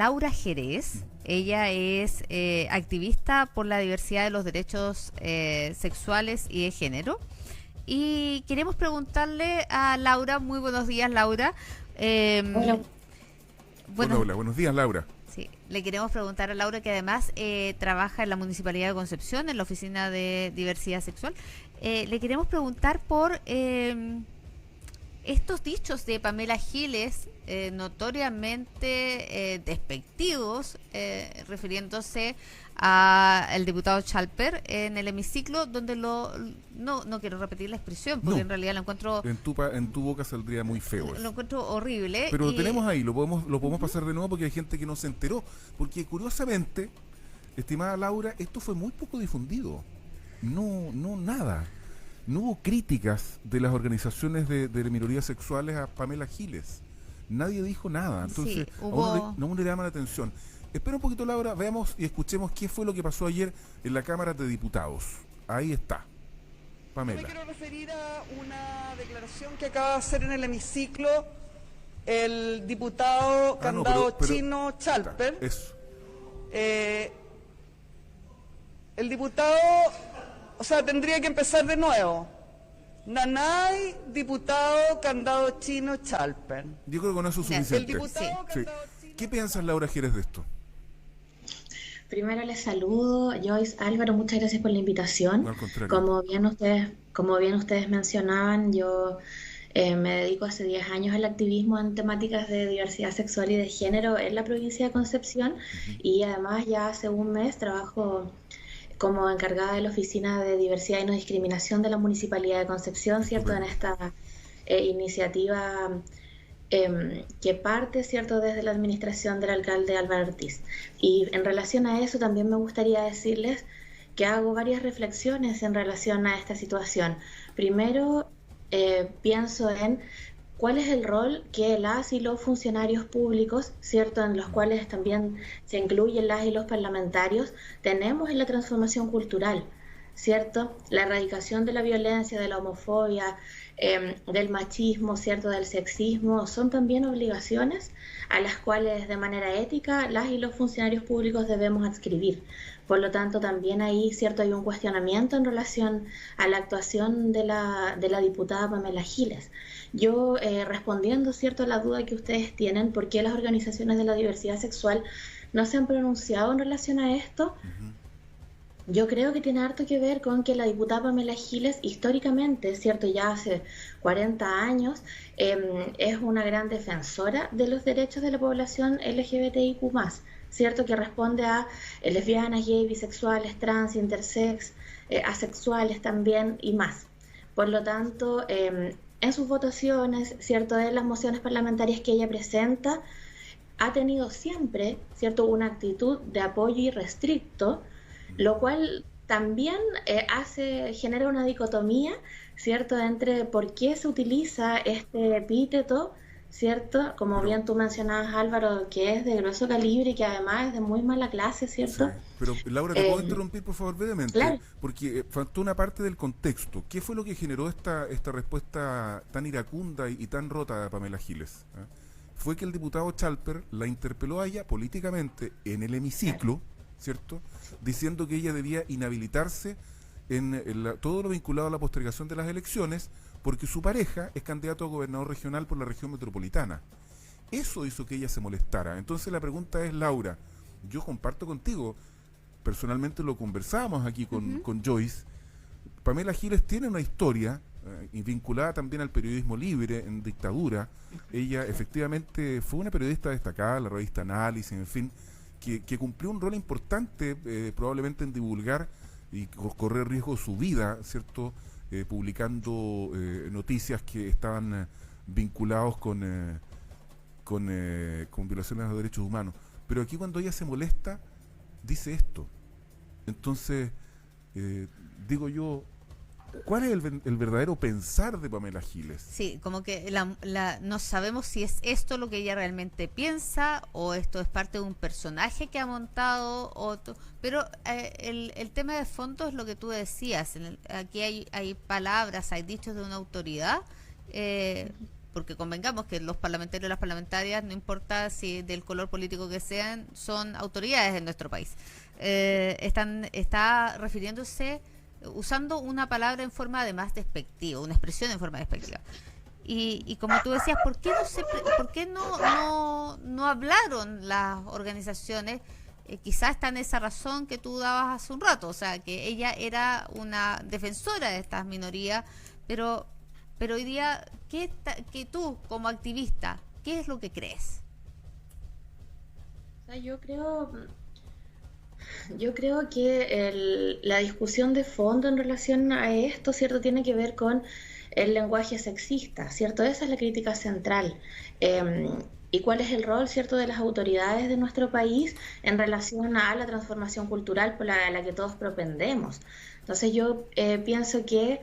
Laura Jerez. Ella es activista por la diversidad de los derechos sexuales y de género. Y queremos preguntarle a Laura, muy buenos días, Laura. Hola. Hola, buenos días, Laura. Sí, le queremos preguntar a Laura, que además trabaja en la Municipalidad de Concepción, en la Oficina de Diversidad Sexual. Le queremos preguntar por estos dichos de Pamela Giles, notoriamente despectivos, refiriéndose al diputado Chalper en el hemiciclo, donde no quiero repetir la expresión, porque No, en realidad lo encuentro en tu boca saldría muy feo eso. lo encuentro horrible. Pero lo y tenemos ahí, lo podemos pasar de nuevo porque hay gente que no se enteró. Porque curiosamente, estimada Laura, esto fue muy poco difundido. No, nada. No hubo críticas de las organizaciones de minorías sexuales a Pamela Giles. Nadie dijo nada. Entonces, Sí, a uno le llama la atención. Espera un poquito, Laura, veamos y escuchemos qué fue lo que pasó ayer en la Cámara de Diputados. Ahí está, Pamela. Me quiero referir a una declaración que acaba de hacer en el hemiciclo el diputado Candado Chino Chalper. Eso. El diputado, o sea, tendría que empezar de nuevo. Nanay, diputado Candado Chino Chalper. Yo creo que con eso es Ya, suficiente. El diputado Sí. Candado Chino. ¿Qué piensas, Laura Jerez, de esto? Primero les saludo, Joyce, Álvaro, muchas gracias por la invitación. No, al contrario. Como bien ustedes mencionaban, yo me dedico hace 10 años al activismo en temáticas de diversidad sexual y de género en la provincia de Concepción y además ya hace un mes trabajo como encargada de la Oficina de Diversidad y No Discriminación de la Municipalidad de Concepción, ¿cierto? En esta iniciativa que parte, ¿cierto?, desde la administración del alcalde Álvaro Ortiz. Y en relación a eso también me gustaría decirles que hago varias reflexiones en relación a esta situación. Primero, pienso en cuál es el rol que las y los funcionarios públicos, ¿cierto?, en los cuales también se incluyen las y los parlamentarios, tenemos en la transformación cultural, ¿cierto? La erradicación de la violencia, de la homofobia, del machismo, ¿cierto?, del sexismo, son también obligaciones a las cuales de manera ética las y los funcionarios públicos debemos adscribir. Por lo tanto, también ahí, ¿cierto?, hay un cuestionamiento en relación a la actuación de la diputada Pamela Giles. Yo, respondiendo, ¿cierto?, a la duda que ustedes tienen, ¿por qué las organizaciones de la diversidad sexual no se han pronunciado en relación a esto? Yo creo que tiene harto que ver con que la diputada Pamela Giles, históricamente, ¿cierto?, ya hace 40 años, es una gran defensora de los derechos de la población LGBTIQ+, ¿cierto?, que responde a lesbianas, gays, bisexuales, trans, intersex, asexuales también y más. Por lo tanto, en sus votaciones, ¿cierto?, en las mociones parlamentarias que ella presenta, ha tenido siempre, ¿cierto?, una actitud de apoyo irrestricto, lo cual también genera una dicotomía, ¿cierto?, entre por qué se utiliza este epíteto, ¿cierto?, como bien tú mencionabas, Álvaro, que es de grueso calibre y que además es de muy mala clase, ¿cierto? Sí. Pero, Laura, ¿te puedo interrumpir, por favor, brevemente? Claro. Porque faltó una parte del contexto. ¿Qué fue lo que generó esta respuesta tan iracunda y tan rota de Pamela Giles? Fue que el diputado Chalper la interpeló a ella políticamente en el hemiciclo, ¿cierto?, diciendo que ella debía inhabilitarse en todo lo vinculado a la postergación de las elecciones porque su pareja es candidato a gobernador regional por la región metropolitana. Eso hizo que ella se molestara. Entonces la pregunta es, Laura, yo comparto contigo, personalmente lo conversábamos aquí con Joyce, Pamela Giles tiene una historia y vinculada también al periodismo libre en dictadura. Ella efectivamente fue una periodista destacada, la revista Análisis, en fin, que cumplió un rol importante probablemente en divulgar y correr riesgo su vida, ¿cierto?, publicando noticias que estaban vinculados con violaciones de los derechos humanos. Pero aquí cuando ella se molesta, dice esto. Entonces, digo yo, ¿cuál es el verdadero pensar de Pamela Giles? Sí, como que no sabemos si es esto lo que ella realmente piensa o esto es parte de un personaje que ha montado, pero el tema de fondo es lo que tú decías. Aquí hay palabras, hay dichos de una autoridad porque convengamos que los parlamentarios y las parlamentarias, no importa si del color político que sean, son autoridades en nuestro país. Está refiriéndose, usando una palabra en forma además despectiva, una expresión en forma despectiva. Y como tú decías, ¿por qué no hablaron las organizaciones? Quizás está en esa razón que tú dabas hace un rato, o sea, que ella era una defensora de estas minorías, pero hoy día, que tú como activista, ¿qué es lo que crees? O sea, yo creo que la discusión de fondo en relación a esto, ¿cierto?, tiene que ver con el lenguaje sexista, ¿cierto? Esa es la crítica central. ¿Y cuál es el rol, cierto, de las autoridades de nuestro país en relación a la transformación cultural por la que todos propendemos? Entonces yo pienso que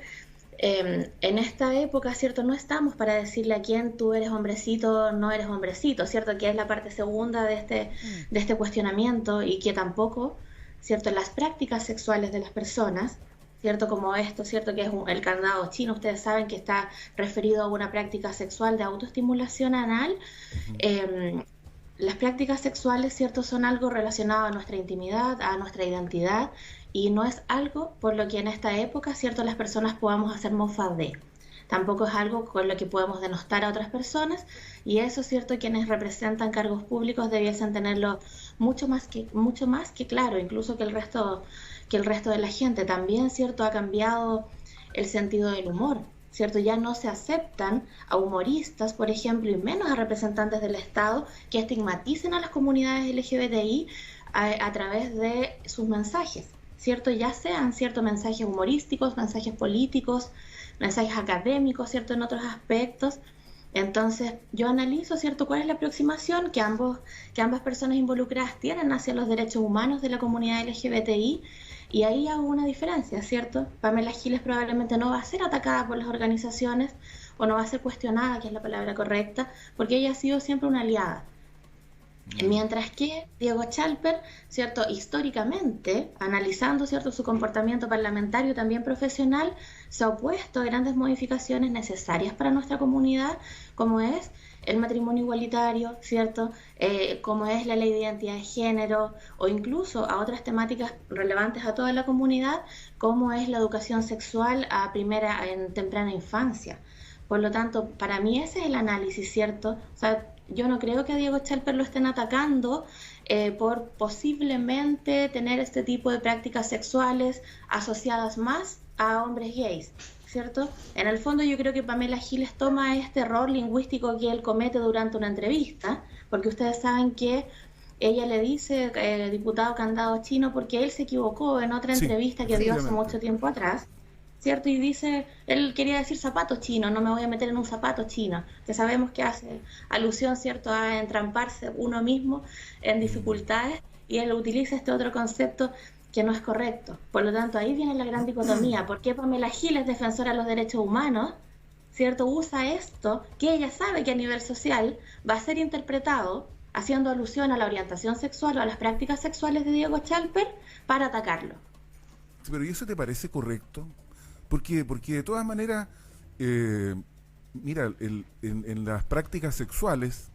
en esta época, ¿cierto?, no estamos para decirle a quién tú eres hombrecito, no eres hombrecito, ¿cierto?, que es la parte segunda de este cuestionamiento, y que tampoco, ¿cierto?, las prácticas sexuales de las personas, ¿cierto?, como esto, ¿cierto?, que es el candado chino, ustedes saben que está referido a una práctica sexual de autoestimulación anal. Las prácticas sexuales, ¿cierto?, son algo relacionado a nuestra intimidad, a nuestra identidad, y no es algo por lo que en esta época, ¿cierto?, las personas podamos hacer mofa de. Tampoco es algo con lo que podemos denostar a otras personas, y eso, ¿cierto?, quienes representan cargos públicos debiesen tenerlo mucho más que claro, incluso que el resto de la gente. También, ¿cierto?, ha cambiado el sentido del humor, ¿cierto? Ya no se aceptan a humoristas, por ejemplo, y menos a representantes del Estado que estigmaticen a las comunidades LGBTI a través de sus mensajes, ¿cierto? Ya sean, ¿cierto?, mensajes humorísticos, mensajes políticos, mensajes académicos, ¿cierto?, en otros aspectos. Entonces yo analizo, ¿cierto?, cuál es la aproximación que ambas personas involucradas tienen hacia los derechos humanos de la comunidad LGBTI, y ahí hago una diferencia, ¿cierto? Pamela Giles probablemente no va a ser atacada por las organizaciones, o no va a ser cuestionada, que es la palabra correcta, porque ella ha sido siempre una aliada. Mientras que Diego Chalper, ¿cierto?, históricamente, analizando, ¿cierto?, su comportamiento parlamentario también profesional, se ha opuesto a grandes modificaciones necesarias para nuestra comunidad, como es el matrimonio igualitario, ¿cierto?, como es la ley de identidad de género, o incluso a otras temáticas relevantes a toda la comunidad, como es la educación sexual en temprana infancia. Por lo tanto, para mí ese es el análisis, ¿cierto? O sea, yo no creo que a Diego Chalper lo estén atacando por posiblemente tener este tipo de prácticas sexuales asociadas más a hombres gays, ¿cierto? En el fondo yo creo que Pamela Giles toma este error lingüístico que él comete durante una entrevista, porque ustedes saben que ella le dice diputado candado chino porque él se equivocó en otra entrevista que dio hace mucho tiempo atrás, ¿cierto? Y dice, él quería decir zapatos chinos, no me voy a meter en un zapato chino, que sabemos que hace alusión, ¿cierto?, a entramparse uno mismo en dificultades, y él utiliza este otro concepto que no es correcto. Por lo tanto, ahí viene la gran dicotomía. ¿Por qué Pamela Giles, defensora de los derechos humanos, ¿cierto?, usa esto que ella sabe que a nivel social va a ser interpretado haciendo alusión a la orientación sexual o a las prácticas sexuales de Diego Chalper para atacarlo? Pero ¿y eso te parece correcto? Porque de todas maneras, mira, en las prácticas sexuales,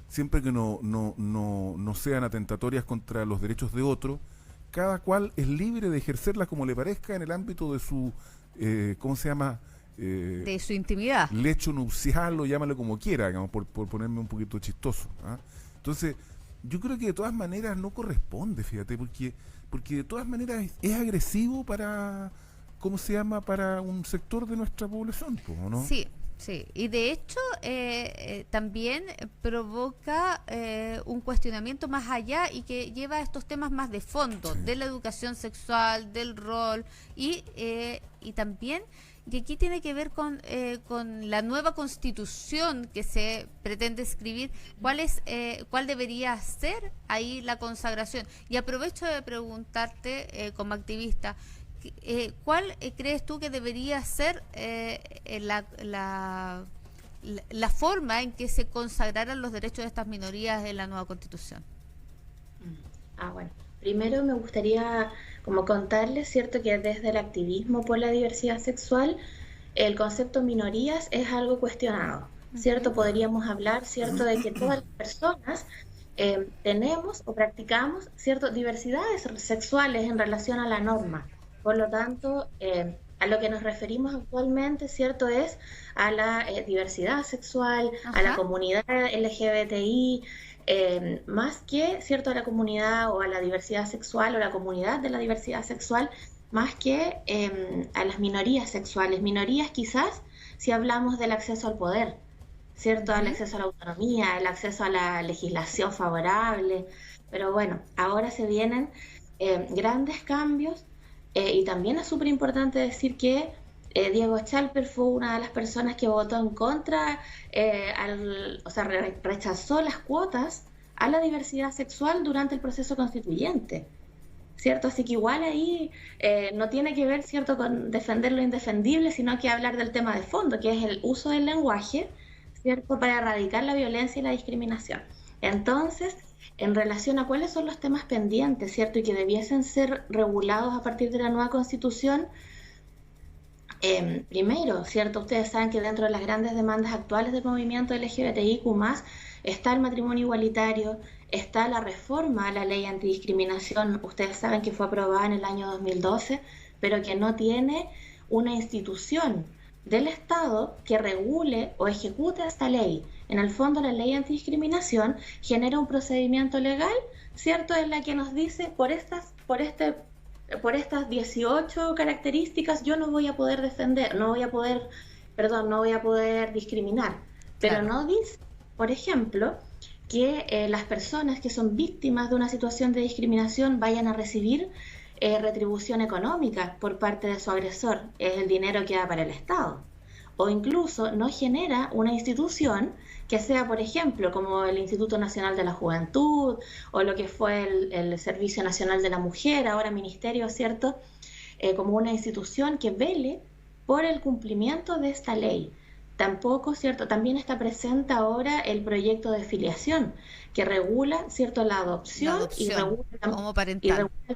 siempre que no sean atentatorias contra los derechos de otro, cada cual es libre de ejercerlas como le parezca en el ámbito de su, ¿cómo se llama? De su intimidad. Lecho nupcial, o llámalo como quiera, digamos, por ponerme un poquito chistoso. ¿Ah? Entonces, yo creo que de todas maneras no corresponde, fíjate, porque de todas maneras es agresivo para, ¿cómo se llama?, para un sector de nuestra población, ¿no? Sí, sí. Y de hecho también provoca un cuestionamiento más allá, y que lleva a estos temas más de fondo, de la educación sexual, del rol, y también, y aquí tiene que ver con la nueva constitución que se pretende escribir, cuál debería ser ahí la consagración. Y aprovecho de preguntarte como activista, ¿cuál crees tú que debería ser la forma en que se consagraran los derechos de estas minorías en la nueva Constitución? Bueno, primero me gustaría como contarles, ¿cierto?, que desde el activismo por la diversidad sexual el concepto minorías es algo cuestionado, ¿cierto? Podríamos hablar, ¿cierto?, de que todas las personas tenemos o practicamos, ¿cierto?, diversidades sexuales en relación a la norma. Por lo tanto, a lo que nos referimos actualmente, ¿cierto?, es a la diversidad sexual, a la comunidad LGBTI, más que, ¿cierto?, a la comunidad o a la diversidad sexual o la comunidad de la diversidad sexual, más que a las minorías sexuales. Minorías quizás si hablamos del acceso al poder, ¿cierto?, al acceso a la autonomía, el acceso a la legislación favorable. Pero bueno, ahora se vienen grandes cambios y también es súper importante decir que Diego Chalper fue una de las personas que votó en contra, o sea, rechazó las cuotas a la diversidad sexual durante el proceso constituyente, ¿cierto? Así que igual ahí no tiene que ver, ¿cierto?, con defender lo indefendible, sino que hablar del tema de fondo, que es el uso del lenguaje, ¿cierto?, para erradicar la violencia y la discriminación. Entonces, en relación a cuáles son los temas pendientes, ¿cierto?, y que debiesen ser regulados a partir de la nueva Constitución, primero, ¿cierto?, ustedes saben que dentro de las grandes demandas actuales del movimiento LGBTIQ+, está el matrimonio igualitario, está la reforma a la ley antidiscriminación. Ustedes saben que fue aprobada en el año 2012, pero que no tiene una institución del Estado que regule o ejecute esta ley. En el fondo, la ley antidiscriminación genera un procedimiento legal, ¿cierto?, en la que nos dice, por estas 18 características yo no voy a poder no voy a poder discriminar. Pero Claro. no dice, por ejemplo, que las personas que son víctimas de una situación de discriminación vayan a recibir retribución económica por parte de su agresor, es el dinero que da para el Estado. O incluso no genera una institución que sea, por ejemplo, como el Instituto Nacional de la Juventud o lo que fue el Servicio Nacional de la Mujer, ahora Ministerio, ¿cierto?, como una institución que vele por el cumplimiento de esta ley. Tampoco, ¿cierto?, también está presente ahora el proyecto de filiación que regula, ¿cierto?, la adopción, y regula la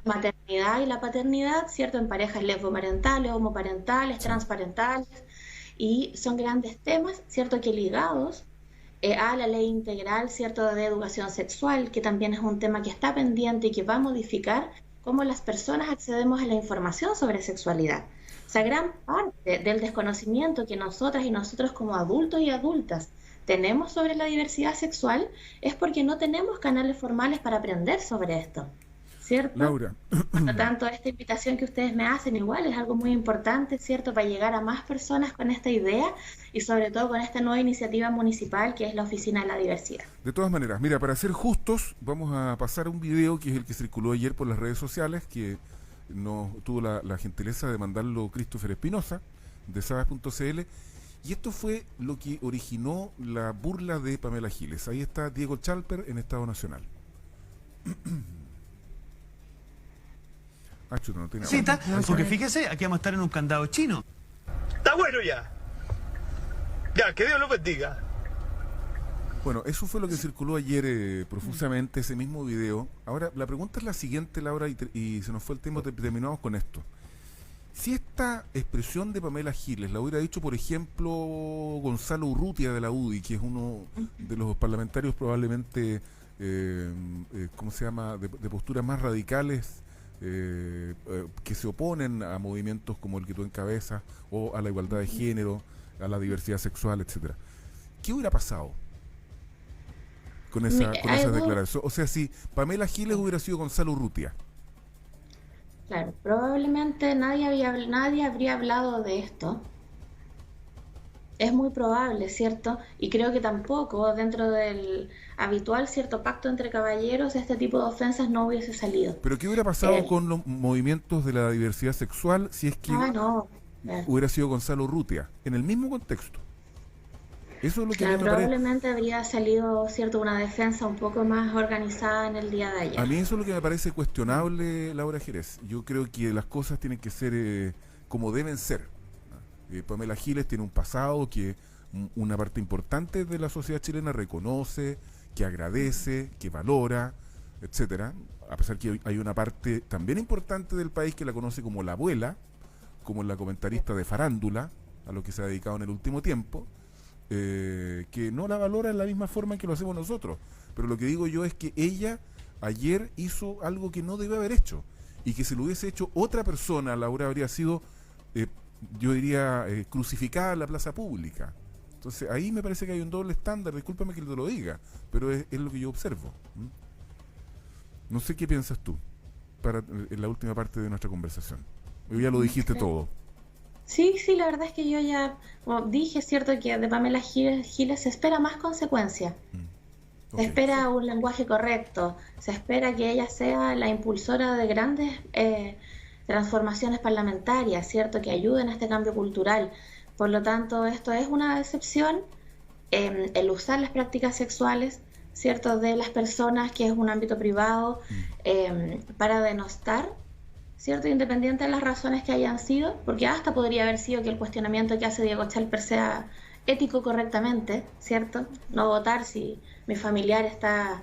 maternidad y la paternidad, ¿cierto?, en parejas lesboparentales, homoparentales, transparentales, y son grandes temas, ¿cierto?, que ligados a la ley integral, ¿cierto?, de educación sexual, que también es un tema que está pendiente y que va a modificar cómo las personas accedemos a la información sobre sexualidad. O sea, gran parte del desconocimiento que nosotras y nosotros como adultos y adultas tenemos sobre la diversidad sexual es porque no tenemos canales formales para aprender sobre esto, ¿cierto? Laura. Por lo tanto, esta invitación que ustedes me hacen igual es algo muy importante, ¿cierto?, para llegar a más personas con esta idea y sobre todo con esta nueva iniciativa municipal que es la Oficina de la Diversidad. De todas maneras, mira, para ser justos, vamos a pasar un video que es el que circuló ayer por las redes sociales, que nos tuvo la gentileza de mandarlo Christopher Espinosa, de sabas.cl, y esto fue lo que originó la burla de Pamela Giles. Ahí está Diego Chalper en Estado Nacional. Chuta, no tiene Cita, porque fíjese, aquí vamos a estar en un candado chino. Está bueno ya. Ya, que Dios lo bendiga. Bueno, eso fue lo que circuló ayer profusamente, ese mismo video. Ahora, la pregunta es la siguiente, Laura, y se nos fue el tiempo, terminamos con esto. Si esta expresión de Pamela Giles la hubiera dicho, por ejemplo, Gonzalo Urrutia de la UDI, que es uno de los parlamentarios probablemente, ¿cómo se llama?, de posturas más radicales, que se oponen a movimientos como el que tú encabezas, o a la igualdad de género, a la diversidad sexual, etcétera. ¿Qué hubiera pasado con esa declaración? O sea, si Pamela Giles hubiera sido Gonzalo Urrutia. Claro, probablemente nadie habría hablado de esto. Es muy probable, ¿cierto? Y creo que tampoco dentro del habitual, ¿cierto?, pacto entre caballeros, este tipo de ofensas no hubiese salido. ¿Pero qué hubiera pasado con los movimientos de la diversidad sexual si es que hubiera sido Gonzalo Urrutia, en el mismo contexto? Eso es lo que a mí me probablemente habría salido, ¿cierto?, una defensa un poco más organizada en el día de ayer. A mí eso es lo que me parece cuestionable, Laura Jerez. Yo creo que las cosas tienen que ser como deben ser. Pamela Giles tiene un pasado que una parte importante de la sociedad chilena reconoce, que agradece, que valora, etcétera. A pesar que hay una parte también importante del país que la conoce como la abuela, como la comentarista de farándula, a lo que se ha dedicado en el último tiempo. que no la valora en la misma forma en que lo hacemos nosotros. Pero lo que digo yo es que ella ayer hizo algo que no debe haber hecho, y que si lo hubiese hecho otra persona, Laura, habría sido, yo diría, crucificada en la plaza pública. Entonces ahí me parece que hay un doble estándar, discúlpame que te lo diga, pero es lo que yo observo. No sé qué piensas tú en la última parte de nuestra conversación. Yo ya lo dijiste todo. Sí, sí, la verdad es que yo ya, como dije, es cierto que de Pamela Giles se espera más consecuencia. Se espera un lenguaje correcto, se espera que ella sea la impulsora de grandes transformaciones parlamentarias, ¿cierto? Que ayuden a este cambio cultural. Por lo tanto, esto es una decepción, el usar las prácticas sexuales, ¿cierto? De las personas, que es un ámbito privado, para denostar, ¿cierto? Independiente de las razones que hayan sido, porque hasta podría haber sido que el cuestionamiento que hace Diego Chalper sea ético correctamente, ¿cierto? No votar si mi familiar está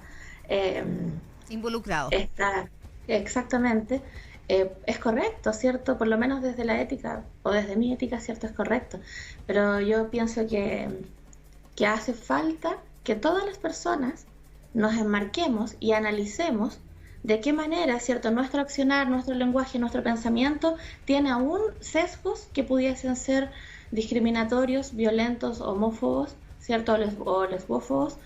involucrado. Está, exactamente. Es correcto, ¿cierto? Por lo menos desde la ética, o desde mi ética, ¿cierto? Es correcto. Pero yo pienso que hace falta que todas las personas nos enmarquemos y analicemos de qué manera, ¿cierto? Nuestro accionar, nuestro lenguaje, nuestro pensamiento tiene aún sesgos que pudiesen ser discriminatorios, violentos, homófobos, ¿cierto? O lesbófobos.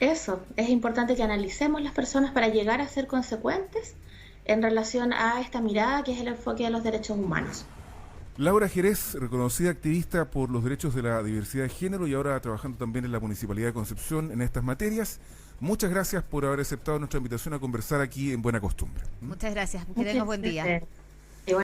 Eso, es importante que analicemos las personas para llegar a ser consecuentes en relación a esta mirada que es el enfoque de los derechos humanos. Laura Jerez, reconocida activista por los derechos de la diversidad de género y ahora trabajando también en la Municipalidad de Concepción en estas materias. Muchas gracias por haber aceptado nuestra invitación a conversar aquí en Buena Costumbre. Muchas gracias, que tengas buen día.